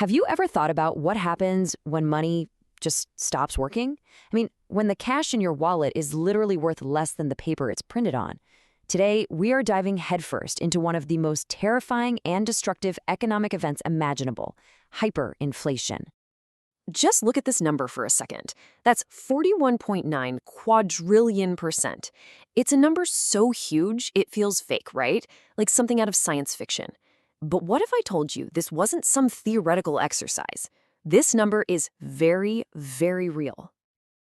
Have you ever thought about what happens when money just stops working? I mean, when the cash in your wallet is literally worth less than the paper it's printed on. Today, we are diving headfirst into one of the most terrifying and destructive economic events imaginable, hyperinflation. Just look at this number for a second. That's 41.9 quadrillion percent. It's a number so huge, it feels fake, right? Like something out of science fiction. But what if I told you this wasn't some theoretical exercise? This number is very, very real.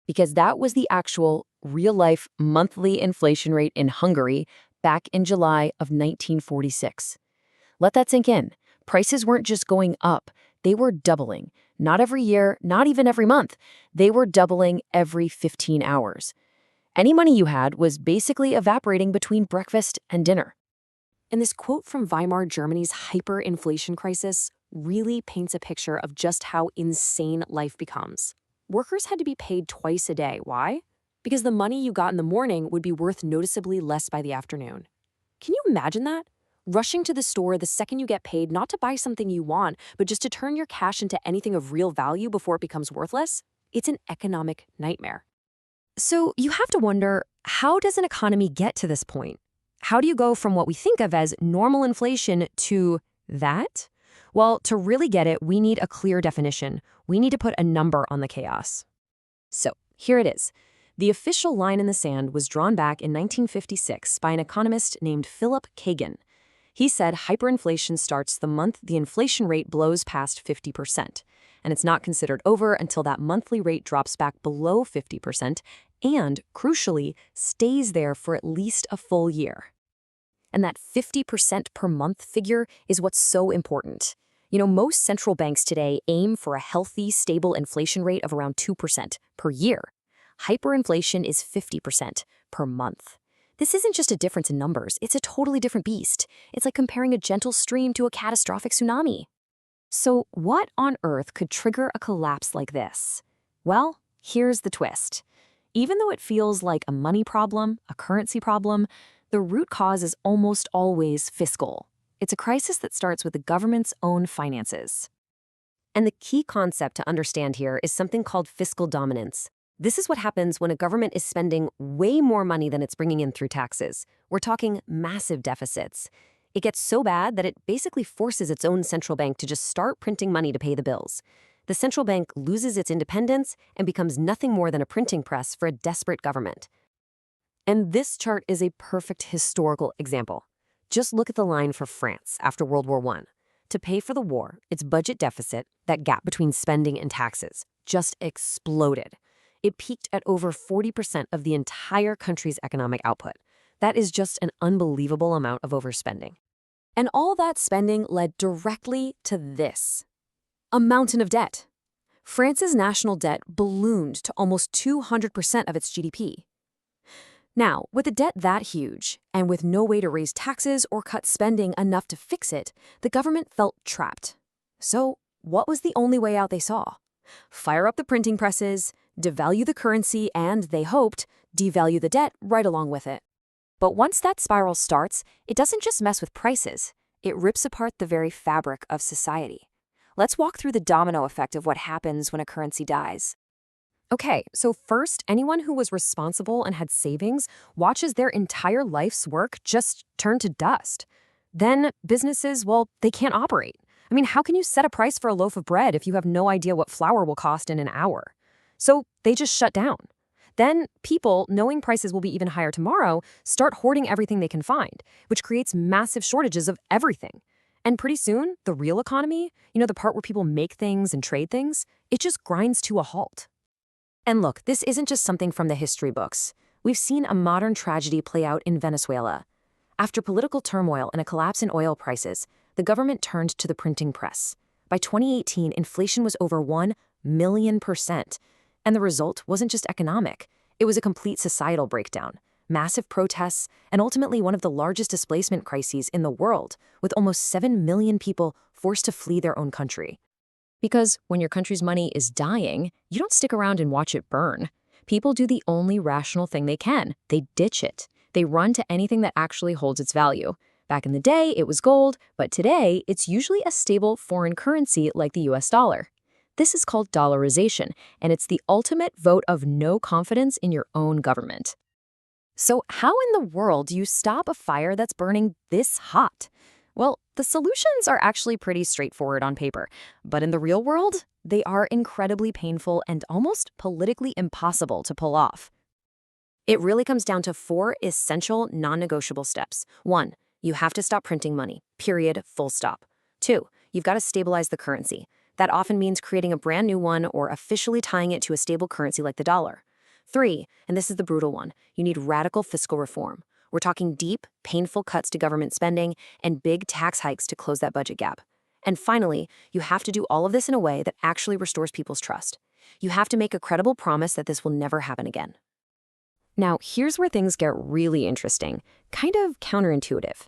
Because that was the actual, real-life monthly inflation rate in Hungary back in July of 1946. Let that sink in. Prices weren't just going up, they were doubling. Not every year, not even every month. They were doubling every 15 hours. Any money you had was basically evaporating between breakfast and dinner. And this quote from Weimar Germany's hyperinflation crisis really paints a picture of just how insane life becomes. Workers had to be paid twice a day. Why? Because the money you got in the morning would be worth noticeably less by the afternoon. Can you imagine that? Rushing to the store the second you get paid, not to buy something you want, but just to turn your cash into anything of real value before it becomes worthless? It's an economic nightmare. So you have to wonder, how does an economy get to this point? How do you go from what we think of as normal inflation to that? Well, to really get it, we need a clear definition. We need to put a number on the chaos. So here it is. The official line in the sand was drawn back in 1956 by an economist named Philip Kagan. He said hyperinflation starts the month the inflation rate blows past 50%, and it's not considered over until that monthly rate drops back below 50% and, crucially, stays there for at least a full year. And that 50% per month figure is what's so important. You know, most central banks today aim for a healthy, stable inflation rate of around 2% per year. Hyperinflation is 50% per month. This isn't just a difference in numbers, it's a totally different beast. It's like comparing a gentle stream to a catastrophic tsunami. So what on earth could trigger a collapse like this? Well, here's the twist. Even though it feels like a money problem, a currency problem, the root cause is almost always fiscal. It's a crisis that starts with the government's own finances. And the key concept to understand here is something called fiscal dominance. This is what happens when a government is spending way more money than it's bringing in through taxes. We're talking massive deficits. It gets so bad that it basically forces its own central bank to just start printing money to pay the bills. The central bank loses its independence and becomes nothing more than a printing press for a desperate government. And this chart is a perfect historical example. Just look at the line for France after World War I. To pay for the war, its budget deficit, that gap between spending and taxes, just exploded. It peaked at over 40% of the entire country's economic output. That is just an unbelievable amount of overspending. And all that spending led directly to this: a mountain of debt. France's national debt ballooned to almost 200% of its GDP. Now, with a debt that huge, and with no way to raise taxes or cut spending enough to fix it, the government felt trapped. So, what was the only way out they saw? Fire up the printing presses, devalue the currency, and, they hoped, devalue the debt right along with it. But once that spiral starts, it doesn't just mess with prices. It rips apart the very fabric of society. Let's walk through the domino effect of what happens when a currency dies. Okay, so first, anyone who was responsible and had savings watches their entire life's work just turn to dust. Then businesses, well, they can't operate. I mean, how can you set a price for a loaf of bread if you have no idea what flour will cost in an hour? So they just shut down. Then people, knowing prices will be even higher tomorrow, start hoarding everything they can find, which creates massive shortages of everything. And pretty soon, the real economy, you know, the part where people make things and trade things, it just grinds to a halt. And look, this isn't just something from the history books. We've seen a modern tragedy play out in Venezuela. After political turmoil and a collapse in oil prices, the government turned to the printing press. By 2018, inflation was over 1 million %. And the result wasn't just economic. It was a complete societal breakdown, massive protests, and ultimately one of the largest displacement crises in the world, with almost 7 million people forced to flee their own country. Because when your country's money is dying, you don't stick around and watch it burn. People do the only rational thing they can. They ditch it. They run to anything that actually holds its value. Back in the day, it was gold, but today, it's usually a stable foreign currency like the US dollar. This is called dollarization, and it's the ultimate vote of no confidence in your own government. So how in the world do you stop a fire that's burning this hot? Well, the solutions are actually pretty straightforward on paper, but in the real world, they are incredibly painful and almost politically impossible to pull off. It really comes down to 4 essential non-negotiable steps. 1, you have to stop printing money, period, full stop. 2, you've got to stabilize the currency. That often means creating a brand new one or officially tying it to a stable currency like the dollar. 3, and this is the brutal one, you need radical fiscal reform. We're talking deep, painful cuts to government spending and big tax hikes to close that budget gap. And finally, you have to do all of this in a way that actually restores people's trust. You have to make a credible promise that this will never happen again. Now, here's where things get really interesting, kind of counterintuitive.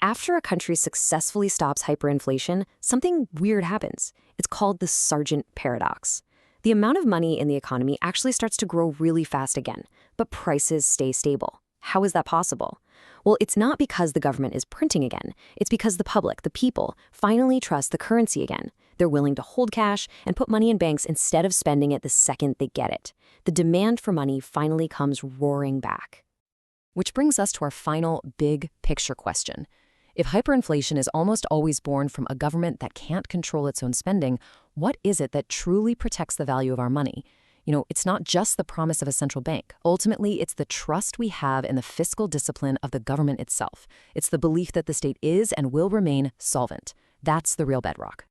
After a country successfully stops hyperinflation, something weird happens. It's called the Sargent paradox. The amount of money in the economy actually starts to grow really fast again, but prices stay stable. How is that possible? Well, it's not because the government is printing again. It's because the public, the people, finally trust the currency again. They're willing to hold cash and put money in banks instead of spending it the second they get it. The demand for money finally comes roaring back. Which brings us to our final big picture question. If hyperinflation is almost always born from a government that can't control its own spending, what is it that truly protects the value of our money? It's not just the promise of a central bank. Ultimately, it's the trust we have in the fiscal discipline of the government itself. It's the belief that the state is and will remain solvent. That's the real bedrock.